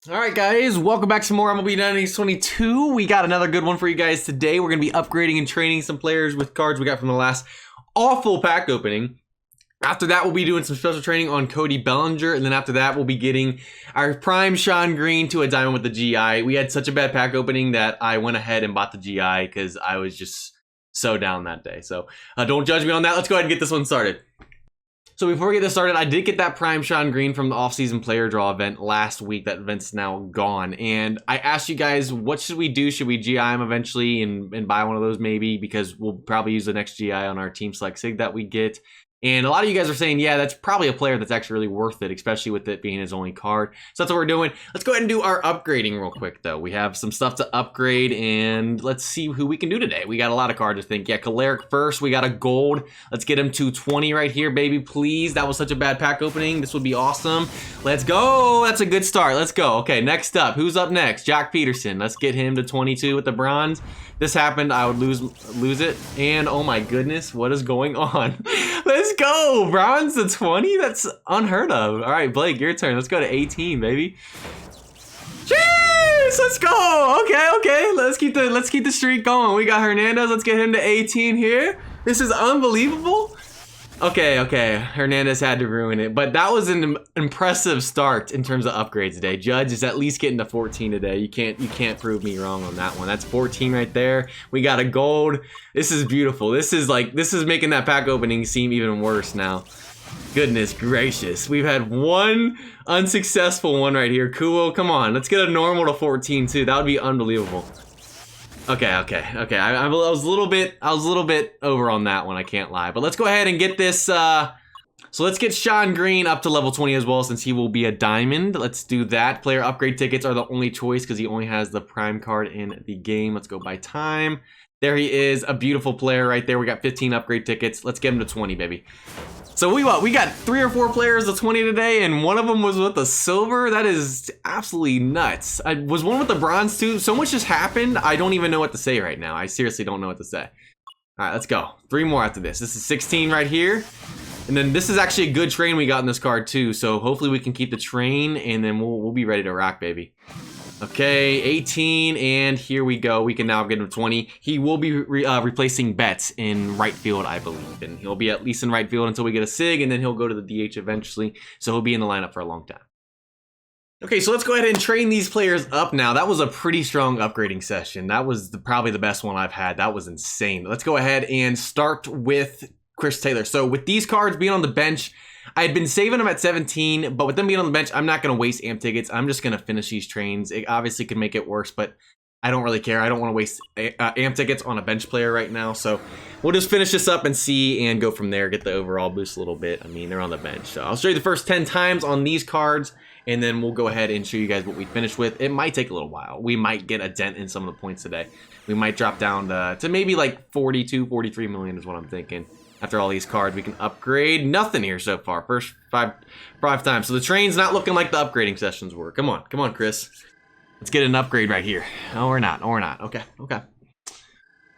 Alright guys, welcome back to more MLB Innings 22. We got another good one for you guys today. We're going to be upgrading and training some players with cards we got from the last awful pack opening. After that, we'll be doing some special training on Cody Bellinger, and then after that, we'll be getting our prime Shawn Green to a diamond with the GI. We had such a bad pack opening that I went ahead and bought the GI because I was just so down that day. So don't judge me on that. Let's go ahead and get this one started. So before we get this started, I did get that prime Shawn Green from the off-season player draw event last week. That event's now gone. And I asked you guys, what should we do? Should we GI him eventually and buy one of those maybe? Because we'll probably use the next GI on our Team Select Sig that we get. And a lot of you guys are saying, yeah, that's probably a player that's actually really worth it, especially with it being his only card. So that's what we're doing. Let's go ahead and do our upgrading real quick, though. We have some stuff to upgrade, and let's see who we can do today. We got a lot of cards, I think. Yeah, Caleric first. We got a gold. Let's get him to 20 right here, baby, please. That was such a bad pack opening. This would be awesome. Let's go. That's a good start. Let's go. Okay, next up. Who's up next? Jack Peterson. Let's get him to 22 with the bronze. This happened, I would lose it. And oh my goodness, what is going on? Let's go, bronze to 20? That's unheard of. All right, Blake, your turn. Let's go to 18, baby. Cheers! Let's go. Okay. Let's keep the streak going. We got Hernandez. Let's get him to 18 here. This is unbelievable. Okay. Hernandez had to ruin it, but that was an impressive start in terms of upgrades today. Judge is at least getting to 14 today. You can't prove me wrong on that one. That's 14 right there. We got a gold. This is beautiful. This is making that pack opening seem even worse now. Goodness gracious. We've had one unsuccessful one right here. Cool. Come on. Let's get a normal to 14 too. That would be unbelievable. Okay. I was a little bit over on that one, I can't lie. But let's go ahead and get this, so let's get Shawn Green up to level 20 as well, since he will be a diamond. Let's do that. Player upgrade tickets are the only choice because he only has the prime card in the game. Let's go by time. There he is, a beautiful player right there. We got 15 upgrade tickets. Let's get him to 20, baby. So we got 3 or 4 players of 20 today, and one of them was with the silver. That is absolutely nuts. I was one with the bronze too. So much just happened. I don't even know what to say right now. I seriously don't know what to say. All right, let's go. 3 more after this. This is 16 right here. And then this is actually a good train we got in this card too. So hopefully we can keep the train, and then we'll be ready to rock, baby. Okay, 18, and here we go. We can now get him 20. He will be replacing Betts in right field, I believe. And he'll be at least in right field until we get a SIG, and then he'll go to the DH eventually. So he'll be in the lineup for a long time. Okay, so let's go ahead and train these players up now. That was a pretty strong upgrading session. That was probably the best one I've had. That was insane. Let's go ahead and start with Chris Taylor. So with these cards being on the bench, I had been saving them at 17, but with them being on the bench, I'm not going to waste amp tickets. I'm just going to finish these trains. It obviously could make it worse, but I don't really care. I don't want to waste amp tickets on a bench player right now. So we'll just finish this up and see and go from there, get the overall boost a little bit. I mean, they're on the bench. So I'll show you the first 10 times on these cards, and then we'll go ahead and show you guys what we finished with. It might take a little while. We might get a dent in some of the points today. We might drop down to maybe like 42, 43 million is what I'm thinking. After all these cards, we can upgrade. Nothing here so far. First five times. So the train's not looking like the upgrading sessions were. Come on, Chris. Let's get an upgrade right here. Oh, we're not. Okay.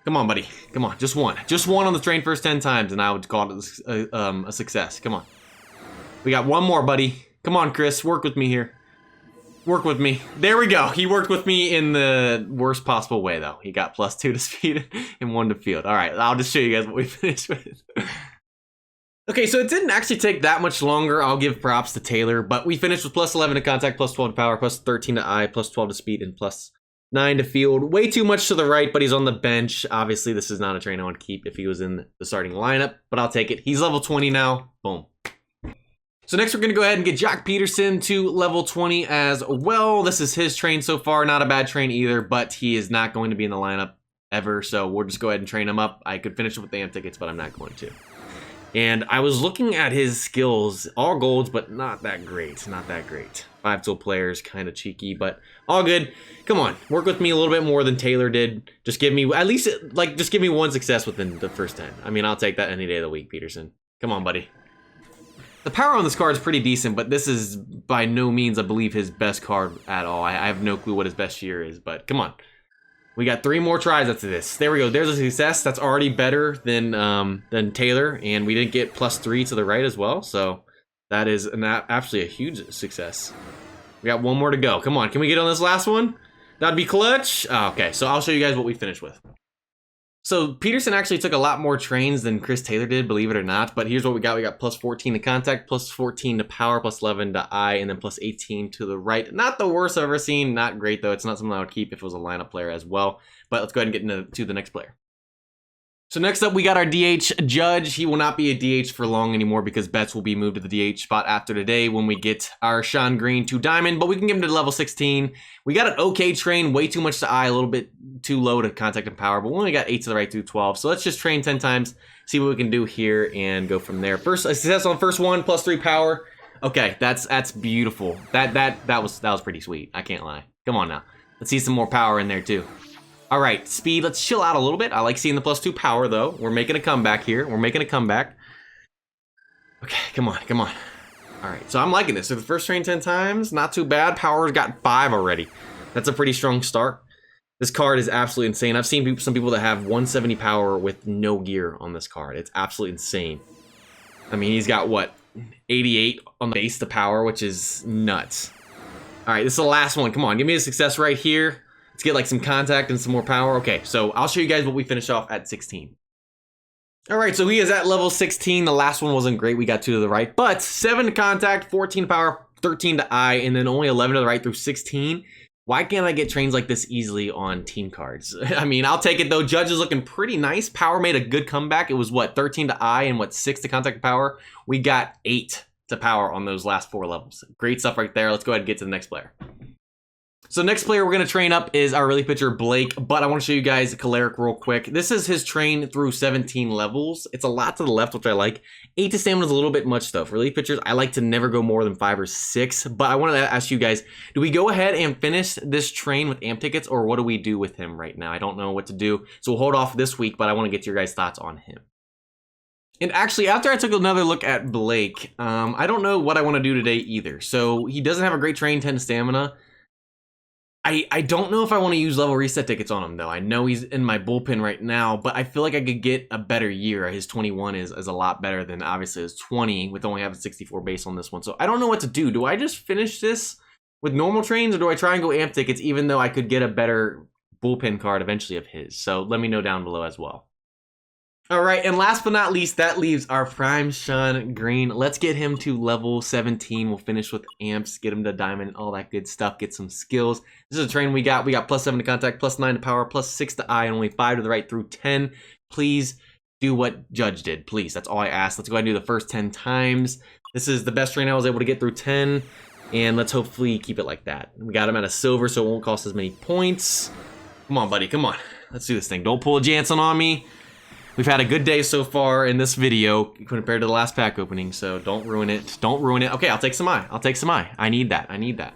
Come on, buddy. Come on, just one. Just one on the train first 10 times, and I would call it a success. Come on. We got one more, buddy. Come on, Chris. Work with me here. Work with me. There we go. He worked with me in the worst possible way, though. He got +2 to speed and 1 to field. All right, I'll just show you guys what we finished with. Okay, so it didn't actually take that much longer. I'll give props to Taylor, but we finished with +11 to contact, +12 to power, +13 to eye, +12 to speed, and +9 to field. Way too much to the right, but he's on the bench. Obviously, this is not a train I want to keep if he was in the starting lineup, but I'll take it. He's level 20 now. Boom. So next we're going to go ahead and get Jack Peterson to level 20 as well. This is his train so far. Not a bad train either, but he is not going to be in the lineup ever. So we'll just go ahead and train him up. I could finish it with the amp tickets, but I'm not going to. And I was looking at his skills, all golds, but not that great. Not that great. 5-tool players, kind of cheeky, but all good. Come on, work with me a little bit more than Taylor did. Just give me, at least, just give me 1 success within the first 10. I mean, I'll take that any day of the week, Peterson. Come on, buddy. The power on this card is pretty decent, but this is by no means, I believe, his best card at all. I have no clue what his best year is, but come on. We got 3 more tries after this. There we go. There's a success. That's already better than Taylor, and we didn't get +3 to the right as well, so that is actually a huge success. We got one more to go. Come on, can we get on this last one? That'd be clutch. Oh, okay, so I'll show you guys what we finished with. So Peterson actually took a lot more trains than Chris Taylor did, believe it or not. But here's what we got. We got plus 14 to contact, plus 14 to power, plus 11 to eye, and then plus 18 to the right. Not the worst I've ever seen. Not great, though. It's not something I would keep if it was a lineup player as well. But let's go ahead and get into the next player. So next up, we got our DH Judge. He will not be a DH for long anymore because Betts will be moved to the DH spot after today when we get our Shawn Green to Diamond, but we can get him to level 16. We got an okay train, way too much to eye, a little bit too low to contact and power, but we only got 8 to the right through 12. So let's just train 10 times, see what we can do here, and go from there. First, a success on the first one, plus 3 power. Okay, that's beautiful. That was pretty sweet. I can't lie. Come on now. Let's see some more power in there too. All right, speed, let's chill out a little bit. I like seeing the plus 2 power, though. We're making a comeback here. We're making a comeback. Okay, come on, come on. All right, so I'm liking this. So the first train 10 times, not too bad. Power's got 5 already. That's a pretty strong start. This card is absolutely insane. I've seen some people that have 170 power with no gear on this card. It's absolutely insane. I mean, he's got, what, 88 on the base to power, which is nuts. All right, this is the last one. Come on, give me a success right here. Let's get like some contact and some more power. Okay, so I'll show you guys what we finish off at 16. All right, so he is at level 16. The last one wasn't great. We got 2 to the right, but 7 to contact, 14 to power, 13 to eye, and then only 11 to the right through 16. Why can't I get trains like this easily on team cards? I mean, I'll take it though. Judge is looking pretty nice. Power made a good comeback. It was what, 13 to eye and what, 6 to contact and power? We got 8 to power on those last 4 levels. Great stuff right there. Let's go ahead and get to the next player. So next player we're going to train up is our relief pitcher, Blake, but I want to show you guys Caleric real quick. This is his train through 17 levels. It's a lot to the left, which I like. 8 to stamina is a little bit much, though. For relief pitchers, I like to never go more than 5 or 6, but I want to ask you guys, do we go ahead and finish this train with amp tickets, or what do we do with him right now? I don't know what to do, so we'll hold off this week, but I want to get your guys' thoughts on him. And actually, after I took another look at Blake, I don't know what I want to do today either. So he doesn't have a great train, 10 stamina. I don't know if I want to use level reset tickets on him, though. I know he's in my bullpen right now, but I feel like I could get a better year. His 21 is a lot better than, obviously, his 20, with only having 64 base on this one. So I don't know what to do. Do I just finish this with normal trains, or do I try and go amp tickets, even though I could get a better bullpen card eventually of his? So let me know down below as well. All right, and last but not least, that leaves our prime Shawn Green. Let's get him to level 17. We'll finish with amps, get him to diamond, all that good stuff, get some skills. This is a train we got. We got plus 7 to contact, plus 9 to power, plus 6 to eye, and only 5 to the right through 10. Please do what Judge did, please. That's all I ask. Let's go ahead and do the first 10 times. This is the best train I was able to get through 10, and let's hopefully keep it like that. We got him at a silver, so it won't cost as many points. Come on, buddy, come on. Let's do this thing. Don't pull a Jansen on me. We've had a good day so far in this video compared to the last pack opening, so don't ruin it. Don't ruin it. Okay, I'll take some eye. I'll take some eye. I need that. I need that.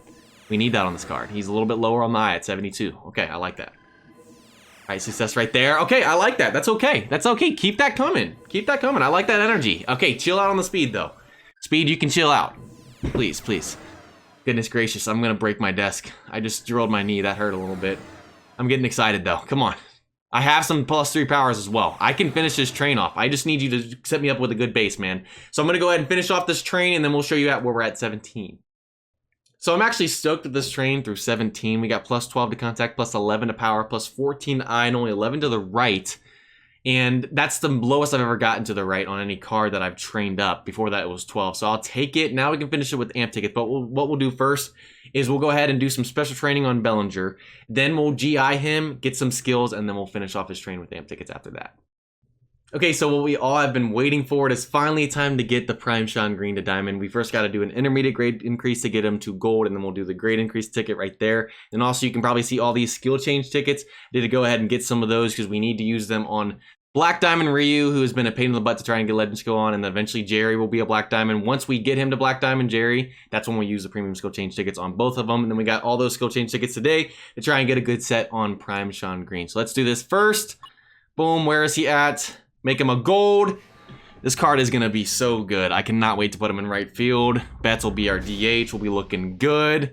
We need that on this card. He's a little bit lower on the eye at 72. Okay, I like that. All right, success right there. Okay, I like that. That's okay. That's okay. Keep that coming. Keep that coming. I like that energy. Okay, chill out on the speed, though. Speed, you can chill out. Please, please. Goodness gracious, I'm going to break my desk. I just drilled my knee. That hurt a little bit. I'm getting excited, though. Come on. I have some plus 3 powers as well. I can finish this train off. I just need you to set me up with a good base, man. So I'm going to go ahead and finish off this train, and then we'll show you where we're at 17. So I'm actually stoked with this train through 17. We got plus 12 to contact, plus 11 to power, plus 14 to eye, and only 11 to the right. And that's the lowest I've ever gotten to the right on any card that I've trained up. Before that, it was 12. So I'll take it. Now we can finish it with amp tickets. But what we'll do first is we'll go ahead and do some special training on Bellinger. Then we'll GI him, get some skills, and then we'll finish off his train with amp tickets after that. Okay, so what we all have been waiting for, it is finally time to get the prime Shawn Green to diamond. We first got to do an intermediate grade increase to get him to gold, and then we'll do the grade increase ticket right there. And also you can probably see all these skill change tickets. I did go ahead and get some of those because we need to use them on Black Diamond Ryu, who has been a pain in the butt to try and get Legend Skill on, and then eventually Jerry will be a Black Diamond. Once we get him to Black Diamond Jerry, that's when we use the premium skill change tickets on both of them. And then we got all those skill change tickets today to try and get a good set on prime Shawn Green. So let's do this first. Boom, where is he at? Make him a gold. This card is going to be so good. I cannot wait to put him in right field. Betts will be our DH. We'll be looking good.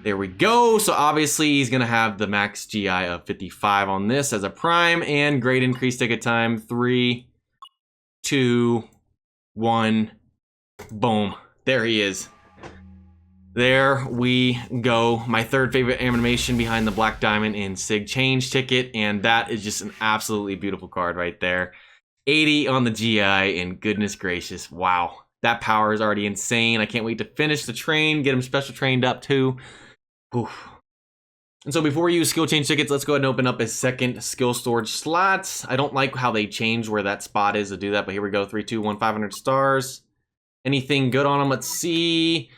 There we go. So obviously he's going to have the max GI of 55 on this as a prime, and grade increase ticket time. 3, 2, 1. Boom. There he is. There we go. My third favorite animation behind the Black Diamond in Sig Change Ticket, and that is just an absolutely beautiful card right there. 80 on the GI, and goodness gracious, wow. That power is already insane. I can't wait to finish the train, get him special trained up too. Oof. And so before we use skill change tickets, let's go ahead and open up a second skill storage slot. I don't like how they change where that spot is to do that, but here we go. 3, 2, 1, 500 stars. Anything good on him? Let's see.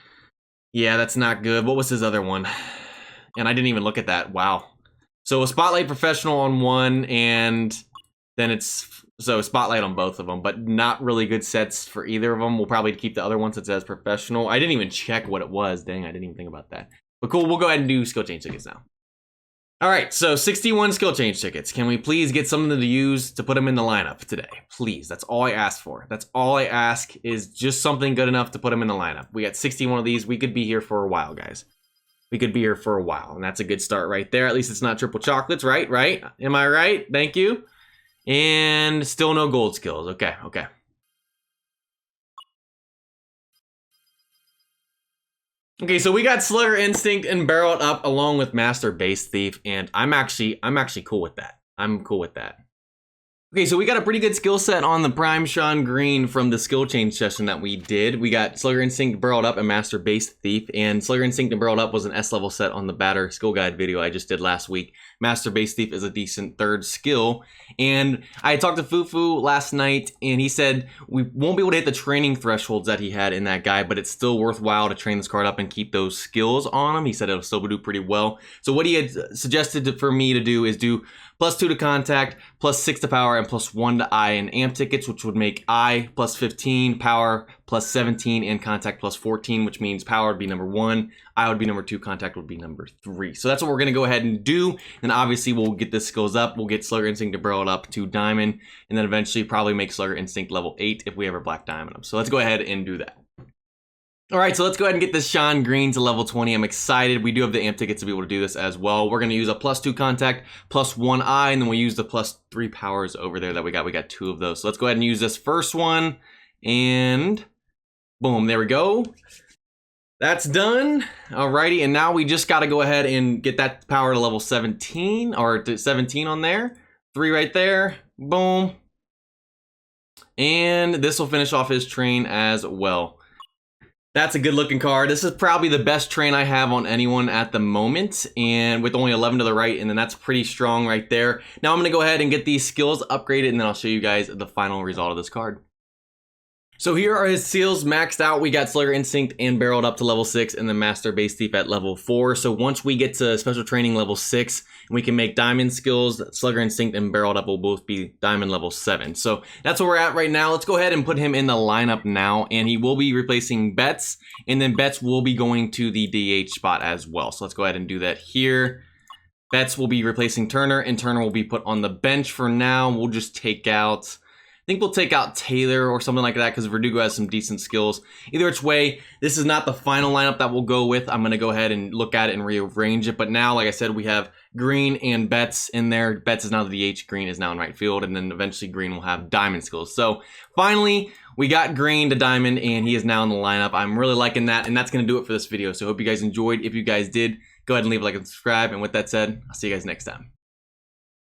Yeah, that's not good. What was his other one? And I didn't even look at that. Wow. So a Spotlight Professional on one, and then it's so Spotlight on both of them, but not really good sets for either of them. We'll probably keep the other one since it says Professional. I didn't even check what it was. Dang, I didn't even think about that. But cool, we'll go ahead and do skill change tickets now. All right, so 61 skill change tickets. Can we please get something to use to put them in the lineup today? Please, that's all I ask for. That's all I ask is just something good enough to put them in the lineup. We got 61 of these. We could be here for a while, guys. We could be here for a while, and that's a good start right there. At least it's not triple chocolates, right? Right? Am I right? Thank you. And still no gold skills. Okay, okay. Okay, so we got Slugger Instinct and Barreled Up along with Master Base Thief, and I'm actually cool with that. I'm cool with that. Okay, so we got a pretty good skill set on the Prime Shawn Green from the skill change session that we did. We got Slugger Instinct, Barreled Up, and Master Base Thief, and Slugger Instinct and Barreled Up was an S level set on the Batter skill guide video I just did last week. Master Base Thief is a decent third skill, and I talked to Fufu last night, and he said we won't be able to hit the training thresholds that he had in that guy, but it's still worthwhile to train this card up and keep those skills on him. He said it'll still do pretty well. So what he had suggested for me to do is do +2 to contact, +6 to power, and +1 to I in amp tickets, which would make I +15, power +17, and contact +14, which means power would be number 1, I would be number 2, contact would be number 3. So that's what we're gonna go ahead and do. And obviously we'll get the skills up. We'll get Slugger Instinct to Barrel it up to Diamond, and then eventually probably make Slugger Instinct level 8 if we ever Black Diamond him. So let's go ahead and do that. All right, so let's go ahead and get this Shawn Green to level 20. I'm excited. We do have the amp tickets to be able to do this as well. We're going to use a +2 contact, +1 I, and then we'll use the +3 powers over there that we got. We got 2 of those. So let's go ahead and use this first one, and boom, there we go. That's done. Alrighty, and now we just got to go ahead and get that power to level 17, or to 17 on there. 3 right there. Boom. And this will finish off his train as well. That's a good looking card. This is probably the best train I have on anyone at the moment, and with only 11 to the right, and then that's pretty strong right there. Now I'm gonna go ahead and get these skills upgraded, and then I'll show you guys the final result of this card. So here are his seals maxed out. We got Slugger Instinct and Barreled up to level 6, and then Master Base Thief at level 4. So once we get to special training level 6, we can make diamond skills. Slugger Instinct and Barreled up will both be diamond level 7. So that's where we're at right now. Let's go ahead and put him in the lineup now, and he will be replacing Betts, and then Betts will be going to the DH spot as well. So let's go ahead and do that here. Betts will be replacing Turner, and Turner will be put on the bench for now. We'll just take out, I think we'll take out Taylor or something like that because Verdugo has some decent skills. Either which way, this is not the final lineup that we'll go with. I'm going to go ahead and look at it and rearrange it. But now, like I said, we have Green and Betts in there. Betts is now the DH. Green is now in right field. And then eventually Green will have diamond skills. So finally, we got Green to diamond, and he is now in the lineup. I'm really liking that. And that's going to do it for this video. So I hope you guys enjoyed. If you guys did, go ahead and leave a like and subscribe. And with that said, I'll see you guys next time.